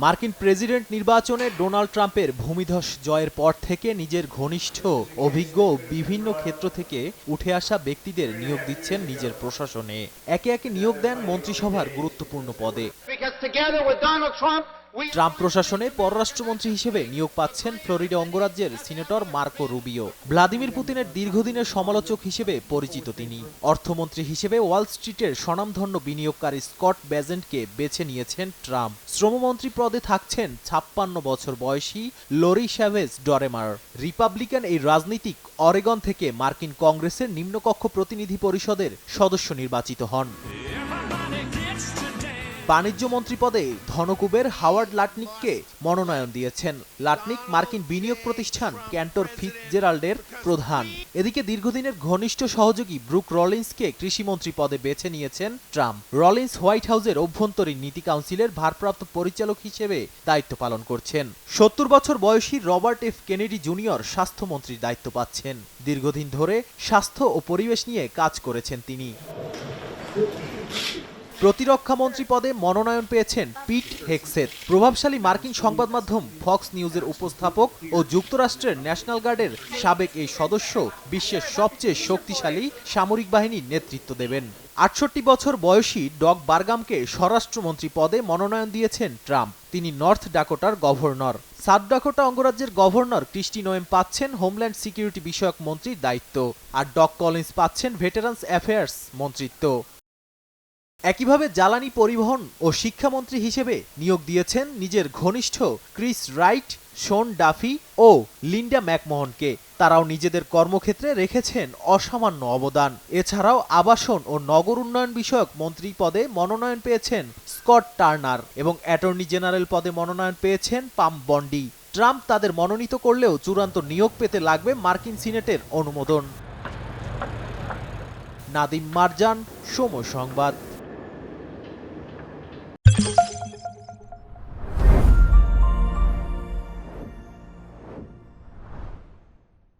মার্কিন প্রেসিডেন্ট নির্বাচনে ডোনাল্ড ট্রাম্পের ভূমিধস জয়ের পর থেকে নিজের ঘনিষ্ঠ, অভিজ্ঞ ও বিভিন্ন ক্ষেত্র থেকে উঠে আসা ব্যক্তিদের নিয়োগ দিচ্ছেন নিজের প্রশাসনে। একে একে নিয়োগ দেন মন্ত্রিসভার গুরুত্বপূর্ণ পদে। ট্রাম্প প্রশাসনে পররাষ্ট্রমন্ত্রী হিসেবে নিয়োগ পাচ্ছেন ফ্লোরিডা অঙ্গরাজ্যের সিনেটর মার্কো রুবিও। ভ্লাদিমির পুতিনের দীর্ঘদিনের সমালোচক হিসেবে পরিচিত তিনি। অর্থমন্ত্রী হিসেবে ওয়াল স্ট্রিটের স্বনামধন্য বিনিয়োগকারী স্কট বেজেন্টকে বেছে নিয়েছেন ট্রাম্প। শ্রমমন্ত্রী পদে থাকছেন 56 বছর বয়সী লরি শ্যাভেজ ডরেমার। রিপাবলিকান এই রাজনীতিক অরেগন থেকে মার্কিন কংগ্রেসের নিম্নকক্ষ প্রতিনিধি পরিষদের সদস্য নির্বাচিত হন। বাণিজ্য মন্ত্রী পদে ধনকুবের হাওয়ার্ড লাটনিককে মনোনয়ন দিয়েছেন। লাটনিক মার্কিন বিনিয়োগ প্রতিষ্ঠান ক্যান্টর ফিটজেরাল্ডের প্রধান। এদিকে দীর্ঘদিনের ঘনিষ্ঠ সহযোগী ব্রুক রলিন্সকে কৃষিমন্ত্রী পদে বেছে নিয়েছেন ট্রাম্প। রলিন্স হোয়াইট হাউসের অভ্যন্তরীণ নীতি কাউন্সিলের ভারপ্রাপ্ত পরিচালক হিসেবে দায়িত্ব পালন করছেন। 70 বছর বয়সী রবার্ট এফ কেনেডি জুনিয়র স্বাস্থ্যমন্ত্রীর দায়িত্ব পাচ্ছেন। দীর্ঘদিন ধরে স্বাস্থ্য ও পরিবেশ নিয়ে কাজ করেছেন তিনি। প্রতিরক্ষা মন্ত্রী পদে মনোনয়ন পেয়েছেন পিট হেগসেথ। প্রভাবশালী মার্কিন সংবাদ মাধ্যম ফক্স নিউজের উপস্থাপক ও যুক্তরাষ্ট্রের ন্যাশনাল গার্ডের সাবেক এই সদস্য বিশ্বের সবচেয়ে শক্তিশালী সামরিক বাহিনীর নেতৃত্ব দেবেন। 68 বছর বয়সী ডগ বারগামকে স্বরাষ্ট্রমন্ত্রী পদে মনোনয়ন দিয়েছেন ট্রাম্প। তিনি নর্থ ডাকোটার গভর্নর। সাউথ ডাকোটা অঙ্গরাজ্যের গভর্নর ক্রিস্টি নোয়েম পাচ্ছেন হোমল্যান্ড সিকিউরিটি বিষয়ক মন্ত্রীর দায়িত্ব, আর ডগ কলিন্স পাচ্ছেন ভেটেরান্স অ্যাফেয়ার্স মন্ত্রিত্ব। একইভাবে জ্বালানি, পরিবহন ও শিক্ষামন্ত্রী হিসেবে নিয়োগ দিয়েছেন নিজের ঘনিষ্ঠ ক্রিস রাইট, শোন ডাফি ও লিন্ডা ম্যাকমোহনকে। তারাও নিজেদের কর্মক্ষেত্রে রেখেছেন অসামান্য অবদান। এছাড়াও আবাসন ও নগর উন্নয়ন বিষয়ক মন্ত্রী পদে মনোনয়ন পেয়েছেন স্কট টার্নার এবং অ্যাটর্নি জেনারেল পদে মনোনয়ন পেয়েছেন পাম বন্ডি। ট্রাম্প তাদের মনোনীত করলেও চূড়ান্ত নিয়োগ পেতে লাগবে মার্কিন সিনেটের অনুমোদন। নাদিম মারজান, সময় সংবাদ।